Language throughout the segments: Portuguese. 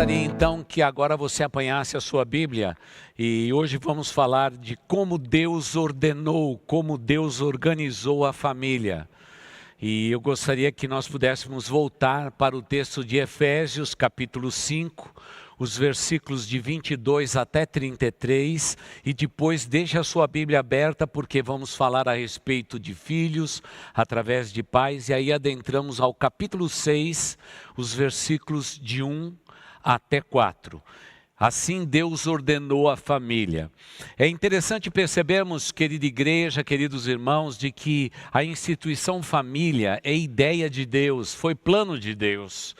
gostaria então que agora você apanhasse a sua Bíblia e hoje vamos falar de como Deus ordenou, como Deus organizou a família. E eu gostaria que nós pudéssemos voltar para o texto de Efésios, capítulo 5, os versículos de 22 até 33, e depois deixe a sua Bíblia aberta, porque vamos falar a respeito de filhos, através de pais, e aí adentramos ao capítulo 6, os versículos de 1 até 4. Assim Deus ordenou a família. É interessante percebermos, querida igreja, queridos irmãos, de que a instituição família é ideia de Deus, foi plano de Deus.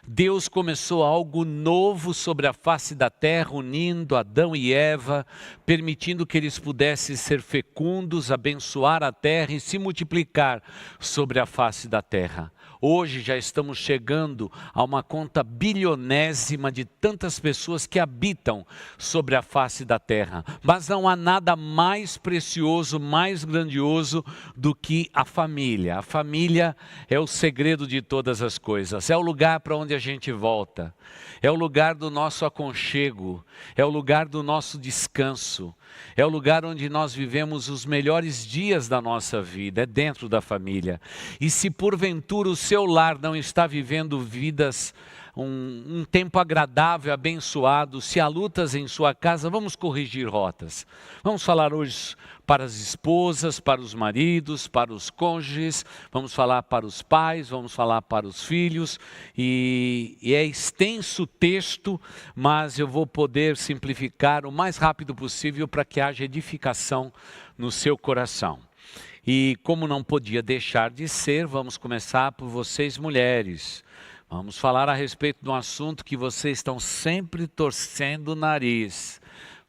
Deus começou algo novo sobre a face da terra, unindo Adão e Eva, permitindo que eles pudessem ser fecundos, abençoar a terra e se multiplicar sobre a face da terra. Hoje já estamos chegando a uma conta bilionésima de tantas pessoas que habitam sobre a face da terra. Mas não há nada mais precioso, mais grandioso do que a família. A família é o segredo de todas as coisas. É o lugar para onde a gente volta. É o lugar do nosso aconchego. É o lugar do nosso descanso. É o lugar onde nós vivemos os melhores dias da nossa vida. É dentro da família. E se porventura o seu lar não está vivendo vidas, um tempo agradável, abençoado, se há lutas em sua casa, vamos corrigir rotas. Vamos falar hoje para as esposas, para os maridos, para os cônjuges, vamos falar para os pais, vamos falar para os filhos, e é extenso o texto, mas eu vou poder simplificar o mais rápido possível para que haja edificação no seu coração. E como não podia deixar de ser, vamos começar por vocês mulheres. Vamos falar a respeito de um assunto que vocês estão sempre torcendo o nariz.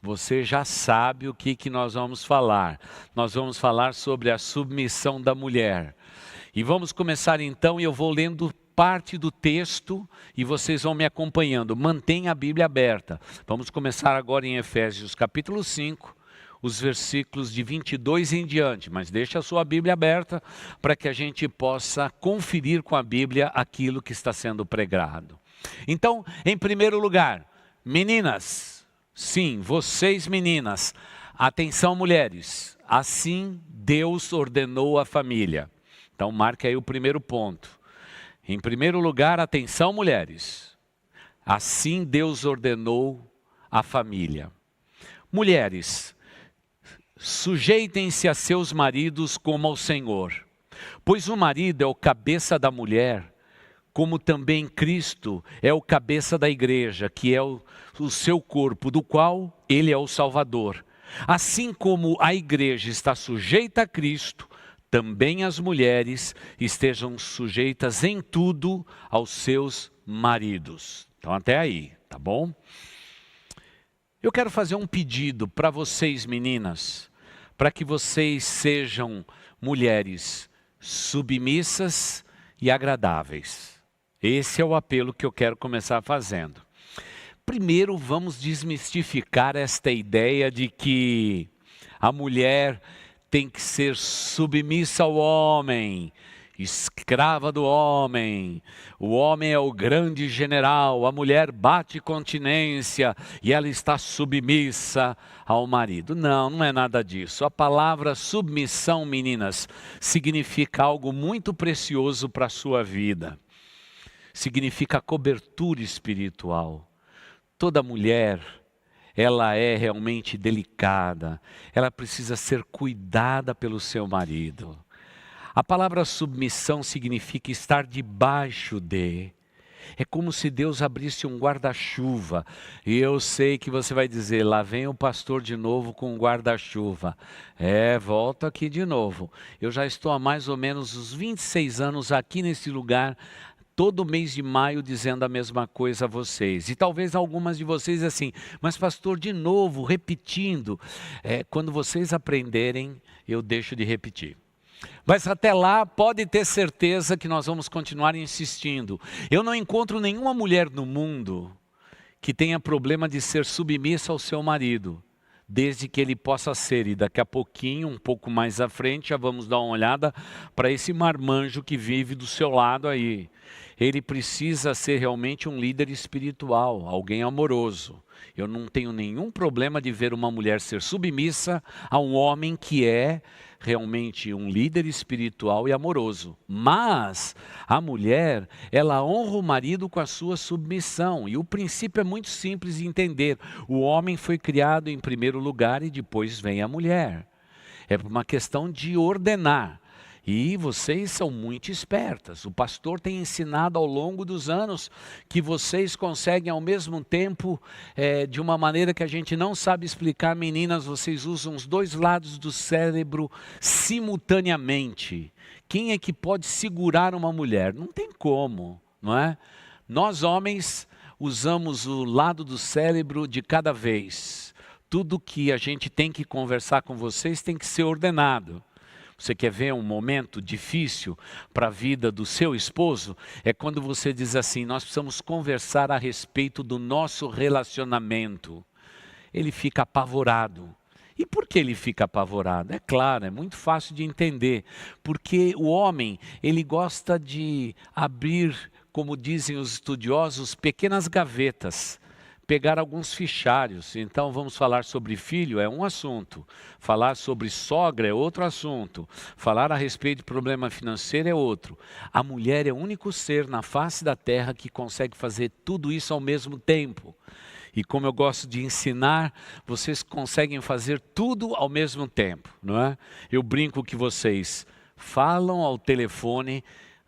Você já sabe o que nós vamos falar. Nós vamos falar sobre a submissão da mulher. E vamos começar então, e eu vou lendo parte do texto e vocês vão me acompanhando. Mantenha a Bíblia aberta. Vamos começar agora em Efésios capítulo 5. Os versículos de 22 em diante, mas deixe a sua Bíblia aberta para que a gente possa conferir com a Bíblia aquilo que está sendo pregado. Então, em primeiro lugar, meninas, sim, vocês meninas, atenção mulheres, assim Deus ordenou a família. Então marque aí o primeiro ponto. Em primeiro lugar, atenção mulheres, assim Deus ordenou a família. Mulheres, sujeitem-se a seus maridos como ao Senhor, pois o marido é o cabeça da mulher, como também Cristo é o cabeça da igreja, que é o seu corpo, do qual ele é o Salvador. Assim como a igreja está sujeita a Cristo, também as mulheres estejam sujeitas em tudo aos seus maridos. Então até aí, tá bom? Eu quero fazer um pedido para vocês meninas, para que vocês sejam mulheres submissas e agradáveis. Esse é o apelo que eu quero começar fazendo. Primeiro vamos desmistificar esta ideia de que a mulher tem que ser submissa ao homem, escrava do homem, o homem é o grande general, a mulher bate continência e ela está submissa ao marido. Não, não é nada disso. A palavra submissão, meninas, significa algo muito precioso para a sua vida. Significa cobertura espiritual. Toda mulher, ela é realmente delicada, ela precisa ser cuidada pelo seu marido. A palavra submissão significa estar debaixo de. É como se Deus abrisse um guarda-chuva. E eu sei que você vai dizer, lá vem o pastor de novo com um guarda-chuva. Volto aqui de novo. Eu já estou há mais ou menos uns 26 anos aqui nesse lugar, todo mês de maio dizendo a mesma coisa a vocês. E talvez algumas de vocês assim, mas pastor, de novo, repetindo. Quando vocês aprenderem, eu deixo de repetir. Mas até lá, pode ter certeza que nós vamos continuar insistindo. Eu não encontro nenhuma mulher no mundo que tenha problema de ser submissa ao seu marido, desde que ele possa ser. E daqui a pouquinho, um pouco mais à frente, já vamos dar uma olhada para esse marmanjo que vive do seu lado aí. ele precisa ser realmente um líder espiritual, alguém amoroso. Eu não tenho nenhum problema de ver uma mulher ser submissa a um homem que é realmente um líder espiritual e amoroso. Mas a mulher, ela honra o marido com a sua submissão. E o princípio é muito simples de entender. O homem foi criado em primeiro lugar e depois vem a mulher. É uma questão de ordenar. E vocês são muito espertas. O pastor tem ensinado ao longo dos anos que vocês conseguem ao mesmo tempo, de uma maneira que a gente não sabe explicar, meninas, vocês usam os dois lados do cérebro simultaneamente. Quem é que pode segurar uma mulher? Não tem como, não é? Nós homens usamos o lado do cérebro de cada vez. Tudo que a gente tem que conversar com vocês tem que ser ordenado. Você quer ver um momento difícil para a vida do seu esposo? É quando você diz assim, nós precisamos conversar a respeito do nosso relacionamento. Ele fica apavorado. E por que ele fica apavorado? É claro, é muito fácil de entender. Porque o homem, ele gosta de abrir, como dizem os estudiosos, pequenas gavetas. Pegar alguns fichários. Então vamos falar sobre filho é um assunto, falar sobre sogra é outro assunto, falar a respeito de problema financeiro é outro. A mulher é o único ser na face da terra que consegue fazer tudo isso ao mesmo tempo. E como eu gosto de ensinar, vocês conseguem fazer tudo ao mesmo tempo, não é? Eu brinco que vocês falam ao telefone,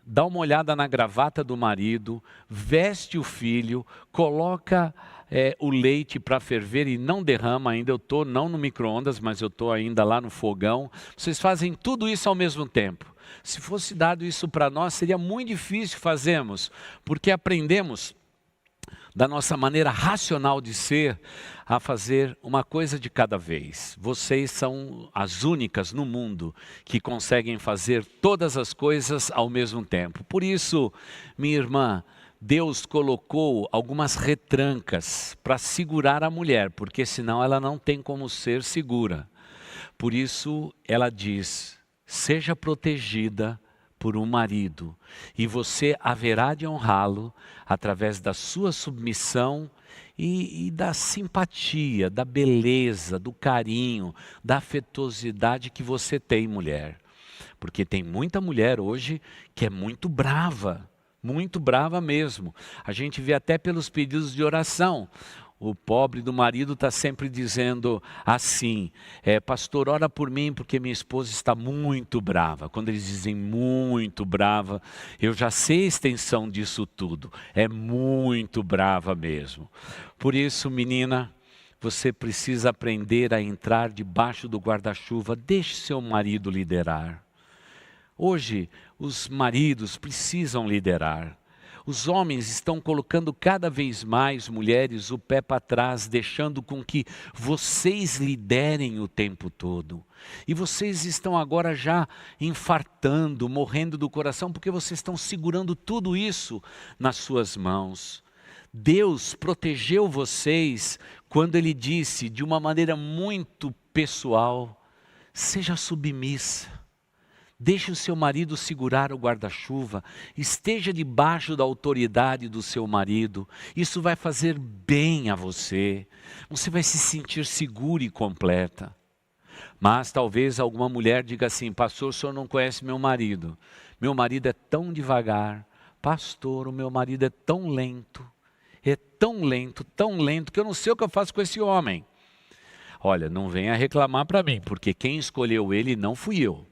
dá uma olhada na gravata do marido, veste o filho, coloca o leite para ferver e não derrama ainda. Eu estou não no micro-ondas, mas eu estou ainda lá no fogão. Vocês fazem tudo isso ao mesmo tempo. Se fosse dado isso para nós, seria muito difícil fazermos, porque aprendemos da nossa maneira racional de ser, a fazer uma coisa de cada vez. Vocês são as únicas no mundo que conseguem fazer todas as coisas ao mesmo tempo. Por isso, minha irmã, Deus colocou algumas retrancas para segurar a mulher, porque senão ela não tem como ser segura. Por isso, ela diz, seja protegida por um marido, e você haverá de honrá-lo através da sua submissão e da simpatia, da beleza, do carinho, da afetuosidade que você tem, mulher. Porque tem muita mulher hoje que é muito brava mesmo. A gente vê até pelos pedidos de oração. O pobre do marido está sempre dizendo assim, pastor, ora por mim porque minha esposa está muito brava. Quando eles dizem muito brava, eu já sei a extensão disso tudo. É muito brava mesmo. Por isso, menina, você precisa aprender a entrar debaixo do guarda-chuva. Deixe seu marido liderar. Hoje, os maridos precisam liderar. Os homens estão colocando cada vez mais, mulheres, o pé para trás, deixando com que vocês liderem o tempo todo. E vocês estão agora já infartando, morrendo do coração, porque vocês estão segurando tudo isso nas suas mãos. Deus protegeu vocês quando Ele disse, de uma maneira muito pessoal, seja submissa. Deixe o seu marido segurar o guarda-chuva, esteja debaixo da autoridade do seu marido, isso vai fazer bem a você, você vai se sentir segura e completa. Mas talvez alguma mulher diga assim, pastor, o senhor não conhece meu marido é tão devagar, pastor, o meu marido é tão lento, que eu não sei o que eu faço com esse homem. Olha, não venha reclamar para mim, porque quem escolheu ele não fui eu.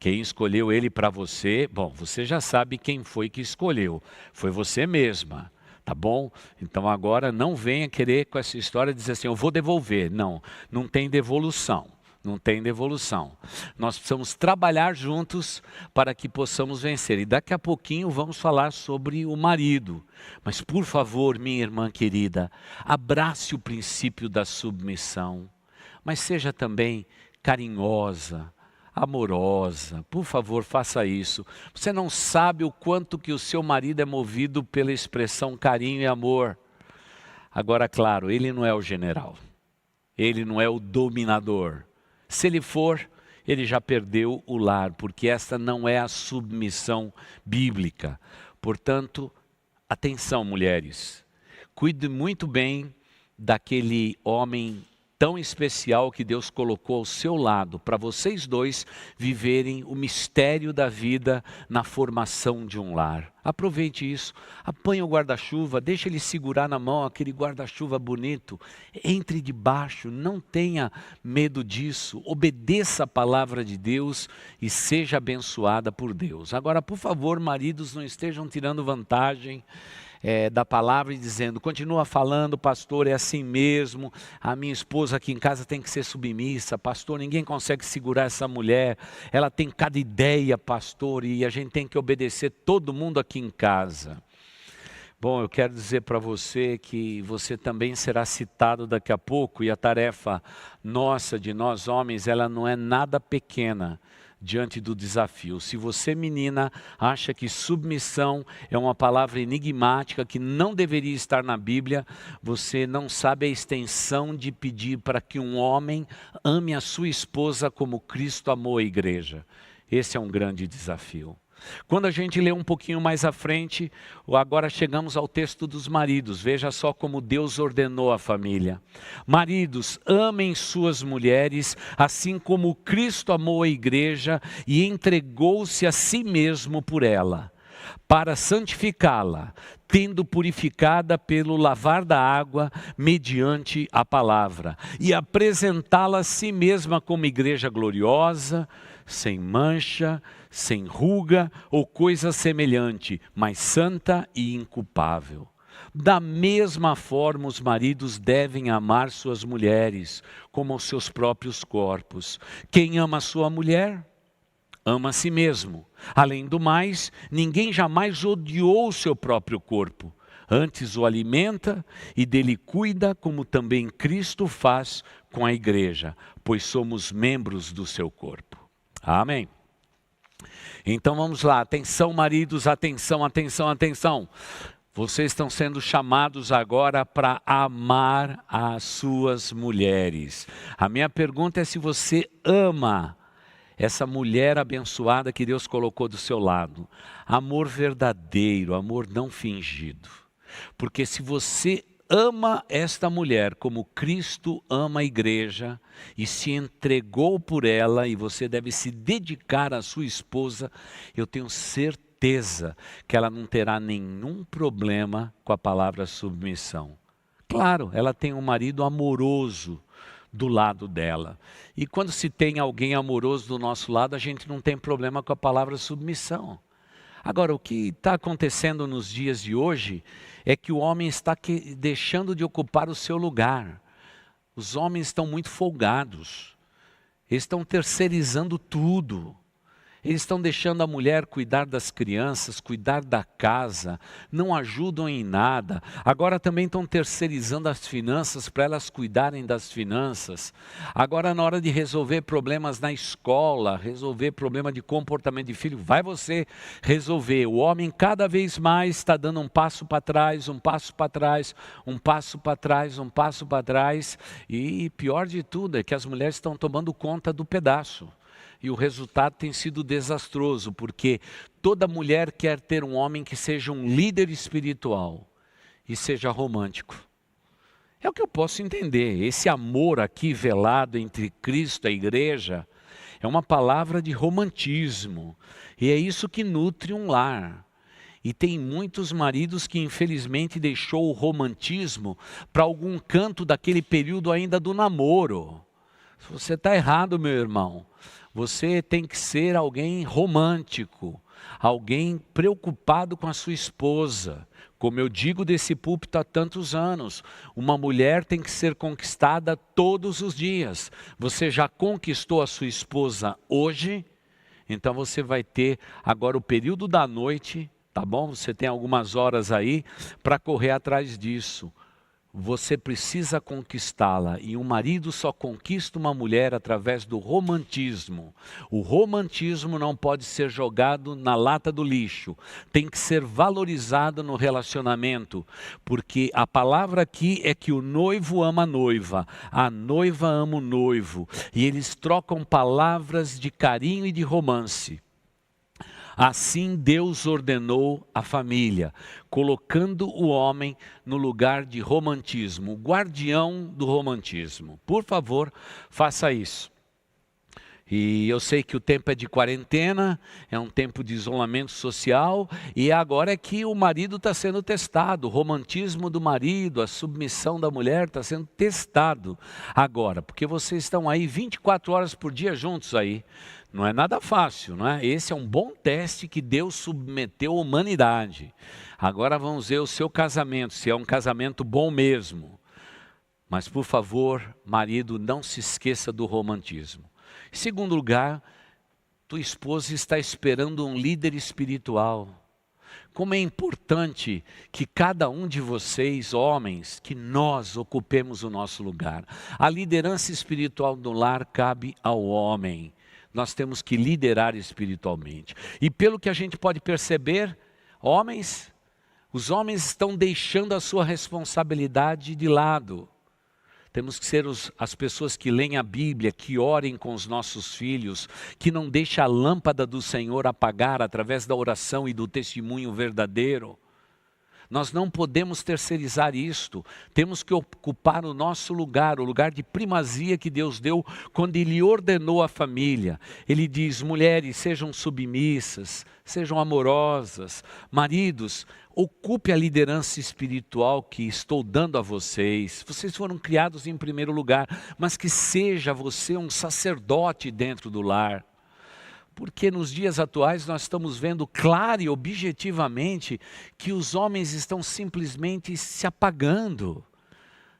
Quem escolheu ele para você, bom, você já sabe quem foi que escolheu, foi você mesma, tá bom? Então agora não venha querer com essa história dizer assim, eu vou devolver. Não, não tem devolução, não tem devolução. Nós precisamos trabalhar juntos para que possamos vencer. E daqui a pouquinho vamos falar sobre o marido. Mas por favor, minha irmã querida, abrace o princípio da submissão, mas seja também carinhosa, amorosa, por favor, faça isso. Você não sabe o quanto que o seu marido é movido pela expressão carinho e amor. Agora, claro, ele não é o general, ele não é o dominador. Se ele for, ele já perdeu o lar, porque esta não é a submissão bíblica. Portanto, atenção, mulheres, cuide muito bem daquele homem tão especial que Deus colocou ao seu lado, para vocês dois viverem o mistério da vida na formação de um lar. Aproveite isso, apanhe o guarda-chuva, deixe ele segurar na mão aquele guarda-chuva bonito, entre debaixo, não tenha medo disso, obedeça a palavra de Deus e seja abençoada por Deus. Agora, por favor, maridos, não estejam tirando vantagem da palavra e dizendo, continua falando, pastor, é assim mesmo, a minha esposa aqui em casa tem que ser submissa, pastor, ninguém consegue segurar essa mulher, ela tem cada ideia, pastor, e a gente tem que obedecer todo mundo aqui em casa. Bom, eu quero dizer para você que você também será citado daqui a pouco, e a tarefa nossa, de nós homens, ela não é nada pequena diante do desafio. Se você, menina, acha que submissão é uma palavra enigmática que não deveria estar na Bíblia, você não sabe a extensão de pedir para que um homem ame a sua esposa como Cristo amou a igreja. Esse é um grande desafio. Quando a gente lê um pouquinho mais à frente, agora chegamos ao texto dos maridos. Veja só como Deus ordenou a família. Maridos, amem suas mulheres, assim como Cristo amou a igreja e entregou-se a si mesmo por ela, para santificá-la, tendo purificada pelo lavar da água mediante a palavra, e apresentá-la a si mesma como igreja gloriosa, sem mancha, sem ruga ou coisa semelhante, mas santa e inculpável. Da mesma forma, os maridos devem amar suas mulheres como os seus próprios corpos. Quem ama sua mulher, ama a si mesmo. Além do mais, ninguém jamais odiou o seu próprio corpo. Antes o alimenta e dele cuida, como também Cristo faz com a igreja, pois somos membros do seu corpo. Amém. Então vamos lá, atenção maridos, atenção, atenção, atenção. Vocês estão sendo chamados agora para amar as suas mulheres. A minha pergunta é se você ama essa mulher abençoada que Deus colocou do seu lado. Amor verdadeiro, amor não fingido. Porque se você ama esta mulher como Cristo ama a igreja e se entregou por ela, e você deve se dedicar à sua esposa, eu tenho certeza que ela não terá nenhum problema com a palavra submissão. Claro, ela tem um marido amoroso do lado dela. E quando se tem alguém amoroso do nosso lado, a gente não tem problema com a palavra submissão. Agora, o que está acontecendo nos dias de hoje é que o homem está deixando de ocupar o seu lugar. Os homens estão muito folgados, eles estão terceirizando tudo. Eles estão deixando a mulher cuidar das crianças, cuidar da casa, não ajudam em nada. Agora também estão terceirizando as finanças para elas cuidarem das finanças. Agora na hora de resolver problemas na escola, resolver problema de comportamento de filho, vai você resolver. O homem cada vez mais está dando um passo para trás, um passo para trás, um passo para trás, um passo para trás. E pior de tudo é que as mulheres estão tomando conta do pedaço. E o resultado tem sido desastroso, porque toda mulher quer ter um homem que seja um líder espiritual e seja romântico. É o que eu posso entender. Esse amor aqui velado entre Cristo e a igreja é uma palavra de romantismo. E é isso que nutre um lar. E tem muitos maridos que infelizmente deixou o romantismo para algum canto daquele período ainda do namoro. Você está errado, meu irmão. Você tem que ser alguém romântico, alguém preocupado com a sua esposa. Como eu digo desse púlpito há tantos anos, uma mulher tem que ser conquistada todos os dias. Você já conquistou a sua esposa hoje? Então você vai ter agora o período da noite, tá bom? Você tem algumas horas aí para correr atrás disso. Você precisa conquistá-la, e um marido só conquista uma mulher através do romantismo. O romantismo não pode ser jogado na lata do lixo, tem que ser valorizado no relacionamento, porque a palavra aqui é que o noivo ama a noiva ama o noivo, e eles trocam palavras de carinho e de romance. Assim Deus ordenou a família, colocando o homem no lugar de romantismo, o guardião do romantismo. Por favor, faça isso. E eu sei que o tempo é de quarentena, é um tempo de isolamento social, e agora é que o marido está sendo testado, o romantismo do marido, a submissão da mulher está sendo testado agora, porque vocês estão aí 24 horas por dia juntos aí. Não é nada fácil, não é? Esse é um bom teste que Deus submeteu à humanidade. Agora vamos ver o seu casamento, se é um casamento bom mesmo. Mas por favor, marido, não se esqueça do romantismo. Em segundo lugar, tua esposa está esperando um líder espiritual. Como é importante que cada um de vocês, homens, que nós ocupemos o nosso lugar. A liderança espiritual do lar cabe ao homem. Nós temos que liderar espiritualmente. E pelo que a gente pode perceber, os homens estão deixando a sua responsabilidade de lado. Temos que ser as pessoas que leem a Bíblia, que orem com os nossos filhos, que não deixem a lâmpada do Senhor apagar através da oração e do testemunho verdadeiro. Nós não podemos terceirizar isto, temos que ocupar o nosso lugar, o lugar de primazia que Deus deu quando Ele ordenou a família. Ele diz, mulheres, sejam submissas, sejam amorosas, maridos, ocupe a liderança espiritual que estou dando a vocês. Vocês foram criados em primeiro lugar, mas que seja você um sacerdote dentro do lar. Porque nos dias atuais nós estamos vendo claro e objetivamente que os homens estão simplesmente se apagando.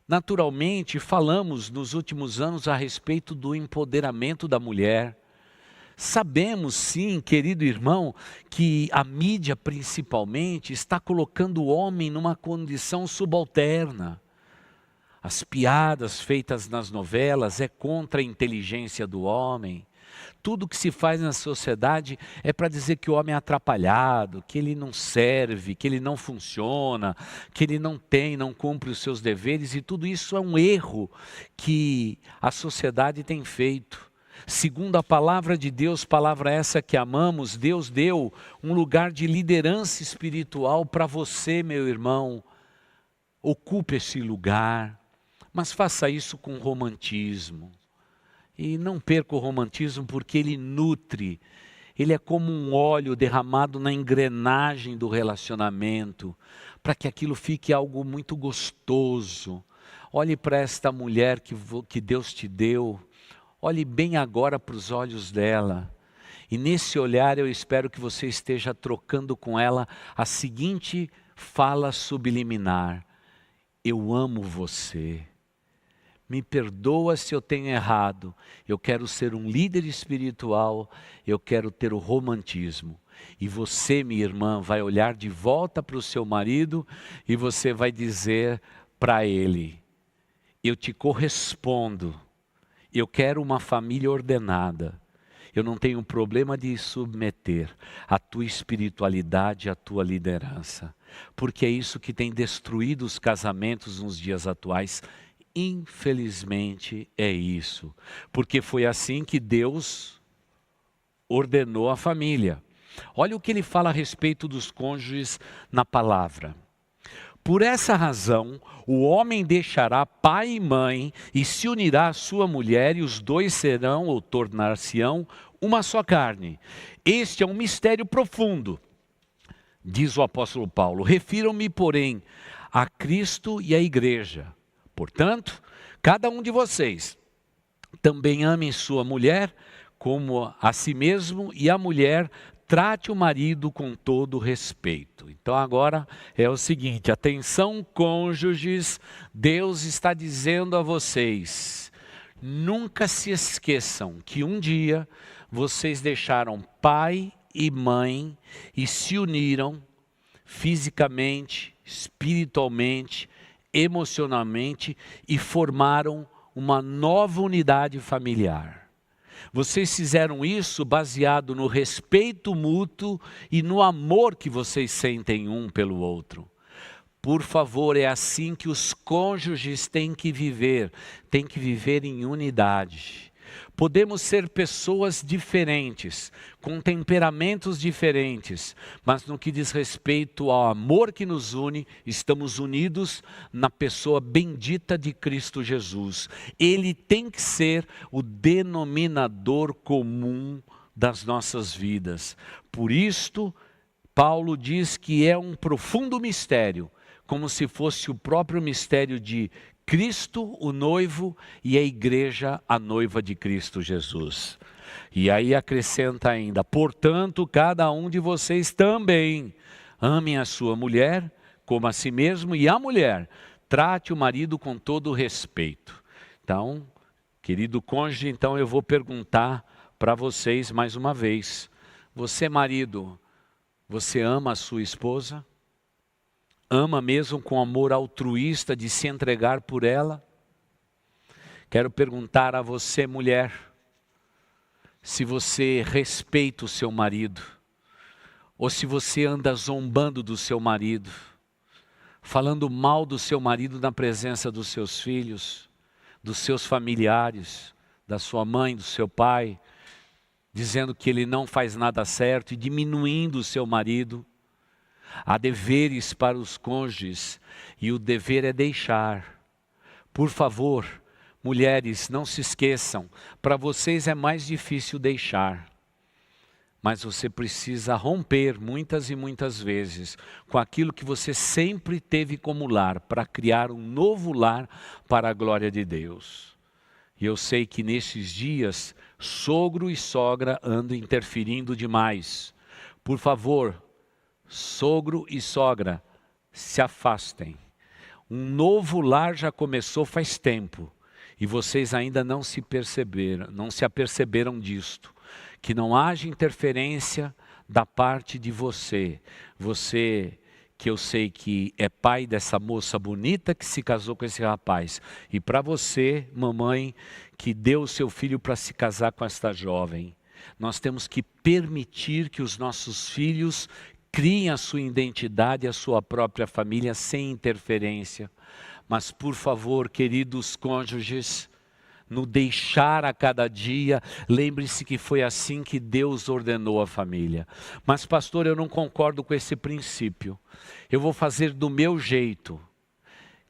Naturalmente, falamos nos últimos anos a respeito do empoderamento da mulher. Sabemos sim, querido irmão, que a mídia principalmente está colocando o homem numa condição subalterna. As piadas feitas nas novelas é contra a inteligência do homem. Tudo que se faz na sociedade é para dizer que o homem é atrapalhado, que ele não serve, que ele não funciona, que ele não cumpre os seus deveres, e tudo isso é um erro que a sociedade tem feito. Segundo a palavra de Deus, palavra essa que amamos, Deus deu um lugar de liderança espiritual para você, meu irmão. Ocupe esse lugar, mas faça isso com romantismo. E não perca o romantismo porque ele nutre, ele é como um óleo derramado na engrenagem do relacionamento, para que aquilo fique algo muito gostoso. Olhe para esta mulher que Deus te deu, olhe bem agora para os olhos dela. E nesse olhar eu espero que você esteja trocando com ela a seguinte fala subliminar: eu amo você. Me perdoa se eu tenho errado, eu quero ser um líder espiritual, eu quero ter o romantismo. E você, minha irmã, vai olhar de volta para o seu marido e você vai dizer para ele, eu te correspondo, eu quero uma família ordenada, eu não tenho problema de submeter a tua espiritualidade, a tua liderança, porque é isso que tem destruído os casamentos nos dias atuais. Infelizmente é isso, porque foi assim que Deus ordenou a família. Olha o que ele fala a respeito dos cônjuges na palavra. Por essa razão, o homem deixará pai e mãe e se unirá à sua mulher, e os dois serão ou tornar-se-ão uma só carne. Este é um mistério profundo, diz o apóstolo Paulo. Refiram-me, porém, a Cristo e à igreja. Portanto, cada um de vocês também ame sua mulher como a si mesmo, e a mulher trate o marido com todo respeito. Então agora é o seguinte, atenção cônjuges, Deus está dizendo a vocês, nunca se esqueçam que um dia vocês deixaram pai e mãe e se uniram fisicamente, espiritualmente, emocionalmente e formaram uma nova unidade familiar. Vocês fizeram isso baseado no respeito mútuo e no amor que vocês sentem um pelo outro. Por favor, é assim que os cônjuges têm que viver em unidade. Podemos ser pessoas diferentes, com temperamentos diferentes, mas no que diz respeito ao amor que nos une, estamos unidos na pessoa bendita de Cristo Jesus. Ele tem que ser o denominador comum das nossas vidas. Por isto, Paulo diz que é um profundo mistério, como se fosse o próprio mistério de Cristo, o noivo, e a igreja, a noiva de Cristo Jesus. E aí acrescenta ainda: portanto, cada um de vocês também amem a sua mulher como a si mesmo, e a mulher trate o marido com todo o respeito. Então, querido cônjuge, então eu vou perguntar para vocês mais uma vez: você, marido, você ama a sua esposa? Ama mesmo com amor altruísta de se entregar por ela? Quero perguntar a você, mulher, se você respeita o seu marido, ou se você anda zombando do seu marido, falando mal do seu marido na presença dos seus filhos, dos seus familiares, da sua mãe, do seu pai, dizendo que ele não faz nada certo e diminuindo o seu marido. Há deveres para os cônjuges e o dever é deixar. Por favor, mulheres, não se esqueçam, para vocês é mais difícil deixar, mas você precisa romper muitas e muitas vezes com aquilo que você sempre teve como lar, para criar um novo lar para a glória de Deus. E eu sei que nesses dias, sogro e sogra andam interferindo demais. Por favor, sogro e sogra, se afastem. Um novo lar já começou faz tempo e vocês ainda não se aperceberam disto. Que não haja interferência da parte de você. Você, que eu sei que é pai dessa moça bonita que se casou com esse rapaz. E para você, mamãe, que deu o seu filho para se casar com esta jovem. Nós temos que permitir que os nossos filhos criem a sua identidade, a sua própria família, sem interferência. Mas, por favor, queridos cônjuges, no deixar a cada dia, lembre-se que foi assim que Deus ordenou a família. Mas, pastor, eu não concordo com esse princípio. Eu vou fazer do meu jeito.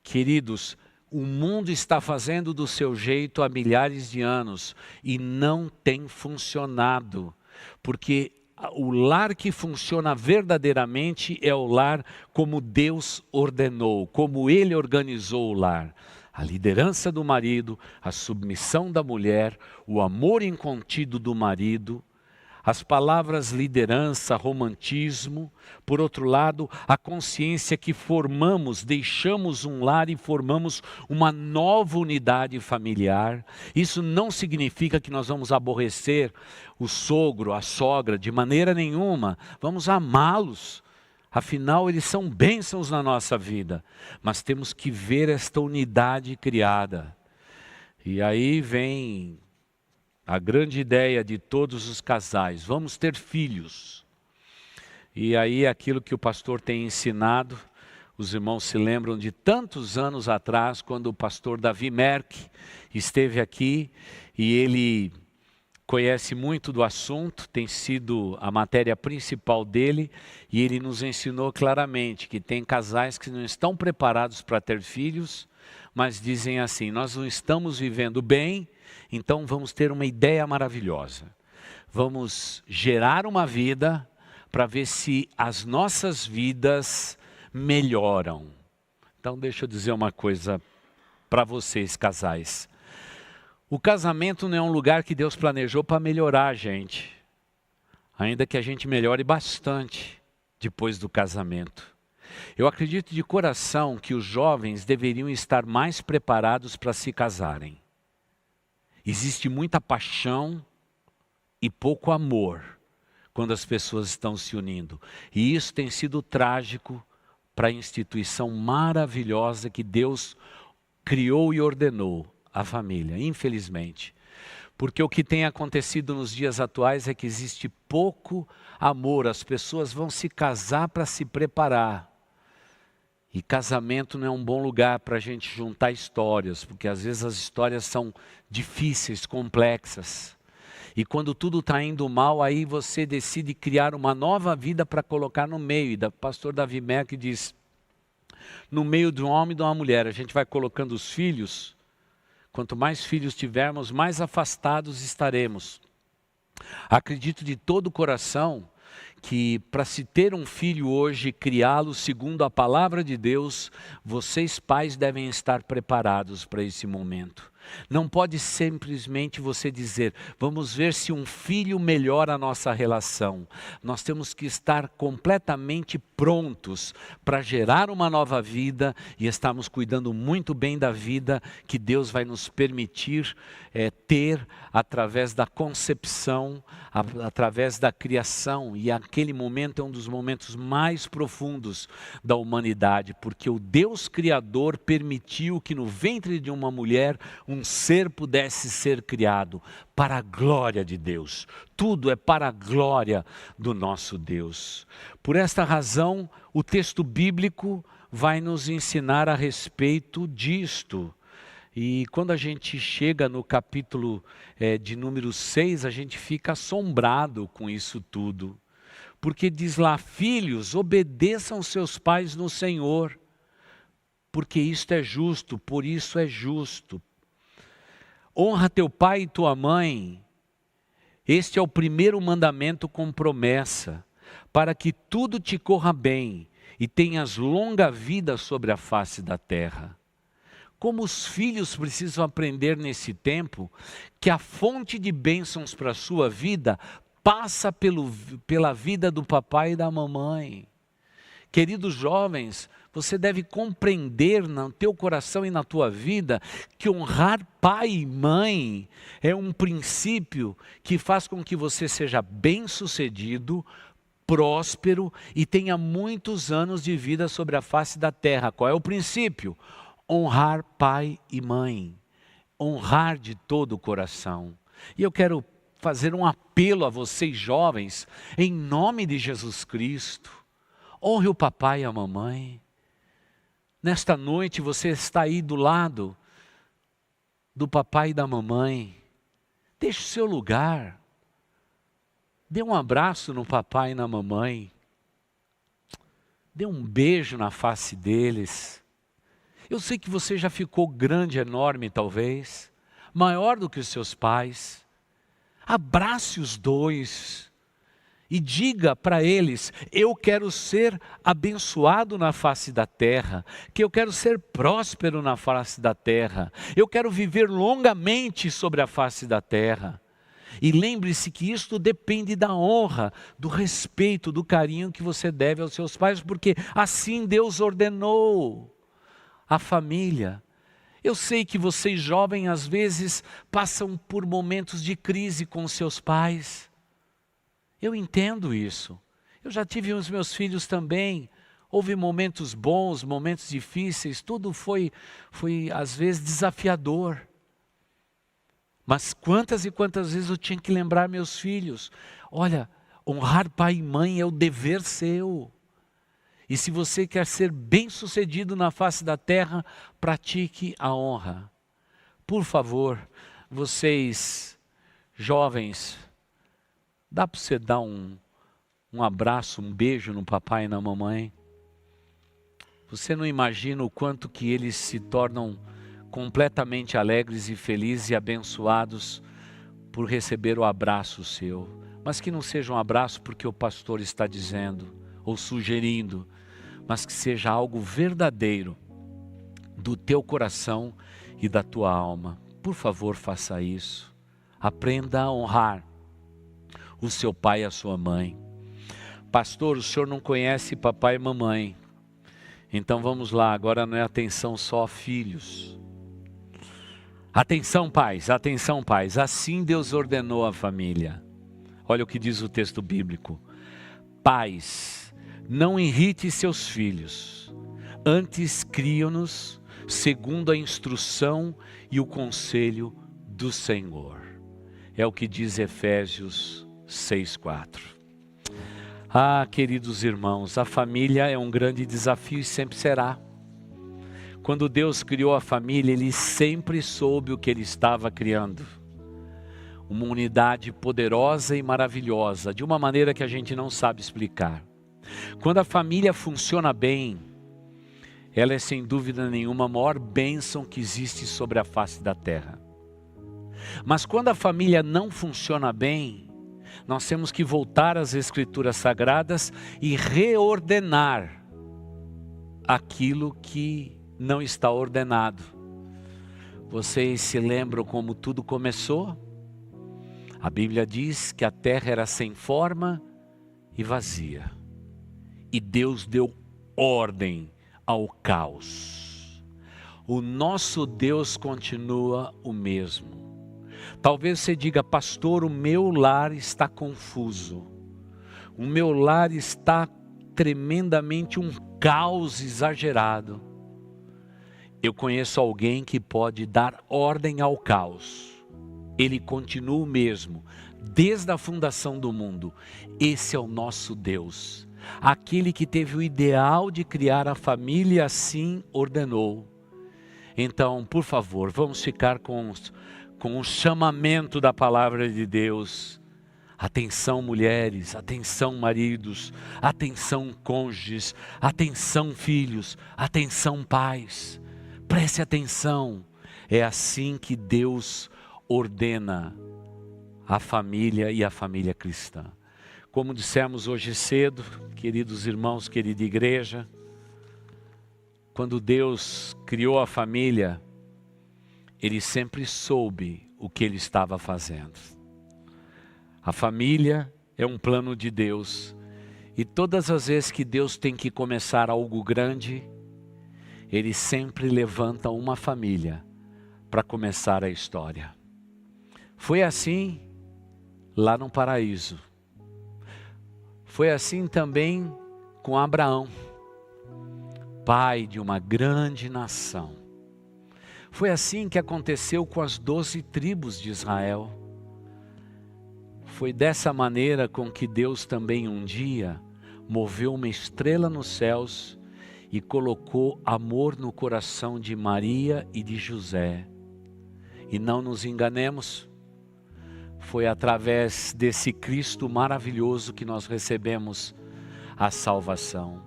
Queridos, o mundo está fazendo do seu jeito há milhares de anos e não tem funcionado, porque o lar que funciona verdadeiramente é o lar como Deus ordenou, como Ele organizou o lar. A liderança do marido, a submissão da mulher, o amor incontido do marido, as palavras liderança, romantismo. Por outro lado, a consciência que formamos, deixamos um lar e formamos uma nova unidade familiar. Isso não significa que nós vamos aborrecer o sogro, a sogra, de maneira nenhuma. Vamos amá-los. Afinal, eles são bênçãos na nossa vida. Mas temos que ver esta unidade criada. E aí vem a grande ideia de todos os casais: vamos ter filhos. E aí aquilo que o pastor tem ensinado, os irmãos se lembram de tantos anos atrás, quando o pastor Davi Merck esteve aqui, e ele conhece muito do assunto, tem sido a matéria principal dele, e ele nos ensinou claramente que tem casais que não estão preparados para ter filhos, mas dizem assim: nós não estamos vivendo bem, então vamos ter uma ideia maravilhosa. Vamos gerar uma vida para ver se as nossas vidas melhoram. Então deixa eu dizer uma coisa para vocês, casais. O casamento não é um lugar que Deus planejou para melhorar a gente. Ainda que a gente melhore bastante depois do casamento. Eu acredito de coração que os jovens deveriam estar mais preparados para se casarem. Existe muita paixão e pouco amor quando as pessoas estão se unindo. E isso tem sido trágico para a instituição maravilhosa que Deus criou e ordenou, a família, infelizmente. Porque o que tem acontecido nos dias atuais é que existe pouco amor. As pessoas vão se casar para se preparar. E casamento não é um bom lugar para a gente juntar histórias, porque às vezes as histórias são difíceis, complexas. E quando tudo está indo mal, aí você decide criar uma nova vida para colocar no meio. E o pastor Davi Merck diz, no meio de um homem e de uma mulher, a gente vai colocando os filhos. Quanto mais filhos tivermos, mais afastados estaremos. Acredito de todo o coração que para se ter um filho hoje, criá-lo segundo a palavra de Deus, vocês pais devem estar preparados para esse momento. Não pode simplesmente você dizer, vamos ver se um filho melhora a nossa relação. Nós temos que estar completamente prontos para gerar uma nova vida e estarmos cuidando muito bem da vida que Deus vai nos permitir ter através da concepção, através da criação. E aquele momento é um dos momentos mais profundos da humanidade, porque o Deus Criador permitiu que no ventre de uma mulher um ser pudesse ser criado para a glória de Deus. Tudo é para a glória do nosso Deus. Por esta razão, o texto bíblico vai nos ensinar a respeito disto. E quando a gente chega no capítulo de número 6, a gente fica assombrado com isso tudo. Porque diz lá, filhos, obedeçam seus pais no Senhor, porque isto é justo, por isso é justo. Honra teu pai e tua mãe, este é o primeiro mandamento com promessa, para que tudo te corra bem e tenhas longa vida sobre a face da terra. Como os filhos precisam aprender nesse tempo, que a fonte de bênçãos para a sua vida passa pela vida do papai e da mamãe. Queridos jovens, você deve compreender no teu coração e na tua vida que honrar pai e mãe é um princípio que faz com que você seja bem-sucedido, próspero e tenha muitos anos de vida sobre a face da terra. Qual é o princípio? Honrar pai e mãe, honrar de todo o coração. E eu quero fazer um apelo a vocês jovens, em nome de Jesus Cristo. Honre o papai e a mamãe. Nesta noite você está aí do lado do papai e da mamãe. Deixe o seu lugar. Dê um abraço no papai e na mamãe. Dê um beijo na face deles. Eu sei que você já ficou grande, enorme talvez, maior do que os seus pais. Abrace os dois. E diga para eles, eu quero ser abençoado na face da terra, que eu quero ser próspero na face da terra, eu quero viver longamente sobre a face da terra. E lembre-se que isto depende da honra, do respeito, do carinho que você deve aos seus pais, porque assim Deus ordenou a família. Eu sei que vocês jovens às vezes passam por momentos de crise com seus pais. Eu entendo isso. Eu já tive os meus filhos também. Houve momentos bons, momentos difíceis. Tudo foi às vezes desafiador. Mas quantas e quantas vezes eu tinha que lembrar meus filhos. Olha, honrar pai e mãe é o dever seu. E se você quer ser bem-sucedido na face da terra, pratique a honra. Por favor, vocês jovens, dá para você dar um abraço, um beijo no papai e na mamãe? Você não imagina o quanto que eles se tornam completamente alegres e felizes e abençoados por receber o abraço seu. Mas que não seja um abraço porque o pastor está dizendo ou sugerindo, mas que seja algo verdadeiro do teu coração e da tua alma. Por favor, faça isso. Aprenda a honrar o seu pai e a sua mãe. Pastor, o senhor não conhece papai e mamãe. Então vamos lá, agora não é atenção só a filhos. Atenção pais, assim Deus ordenou a família. Olha o que diz o texto bíblico. Pais, não irrite seus filhos, antes criam-nos segundo a instrução e o conselho do Senhor. É o que diz Efésios 6:4. Ah, queridos irmãos, a família é um grande desafio e sempre será. Quando Deus criou a família, Ele sempre soube o que Ele estava criando. Uma unidade poderosa e maravilhosa, de uma maneira que a gente não sabe explicar. Quando a família funciona bem, ela é sem dúvida nenhuma a maior bênção que existe sobre a face da terra. Mas quando a família não funciona bem, nós temos que voltar às Escrituras Sagradas e reordenar aquilo que não está ordenado. Vocês se lembram como tudo começou? A Bíblia diz que a terra era sem forma e vazia. E Deus deu ordem ao caos. O nosso Deus continua o mesmo. Talvez você diga: pastor, o meu lar está confuso. O meu lar está tremendamente um caos exagerado. Eu conheço alguém que pode dar ordem ao caos. Ele continua o mesmo, desde a fundação do mundo. Esse é o nosso Deus. Aquele que teve o ideal de criar a família, assim ordenou. Então, por favor, vamos ficar com o chamamento da palavra de Deus. Atenção, mulheres, atenção, maridos, atenção, cônjuges, atenção, filhos, atenção, pais. Preste atenção, é assim que Deus ordena a família e a família cristã. Como dissemos hoje cedo, queridos irmãos, querida igreja, quando Deus criou a família, Ele sempre soube o que Ele estava fazendo. A família é um plano de Deus, e todas as vezes que Deus tem que começar algo grande, Ele sempre levanta uma família para começar a história. Foi assim lá no paraíso. Foi assim também com Abraão, pai de uma grande nação. Foi assim que aconteceu com as 12 tribos de Israel. Foi dessa maneira com que Deus também um dia moveu uma estrela nos céus e colocou amor no coração de Maria e de José. E não nos enganemos, foi através desse Cristo maravilhoso que nós recebemos a salvação.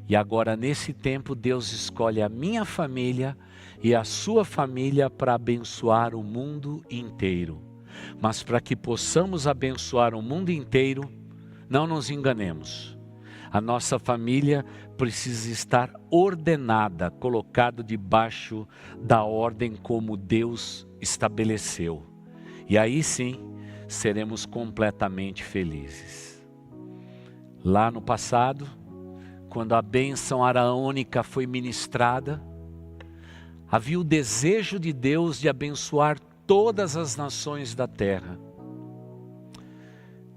E agora nesse tempo Deus escolhe a minha família e a sua família para abençoar o mundo inteiro. Mas para que possamos abençoar o mundo inteiro, não nos enganemos. A nossa família precisa estar ordenada, colocado debaixo da ordem como Deus estabeleceu. E aí sim, seremos completamente felizes. Lá no passado, quando a bênção araônica foi ministrada, havia o desejo de Deus de abençoar todas as nações da terra.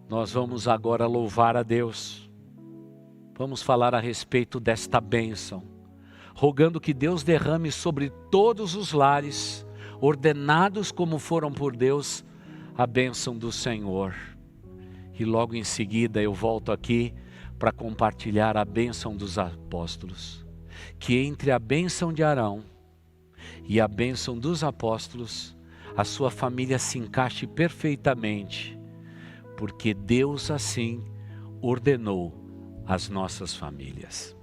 Nós vamos agora louvar a Deus. Vamos falar a respeito desta bênção, rogando que Deus derrame sobre todos os lares, ordenados como foram por Deus, a bênção do Senhor. E logo em seguida eu volto aqui para compartilhar a bênção dos apóstolos. Que entre a bênção de Arão e a bênção dos apóstolos, a sua família se encaixe perfeitamente, porque Deus assim ordenou as nossas famílias.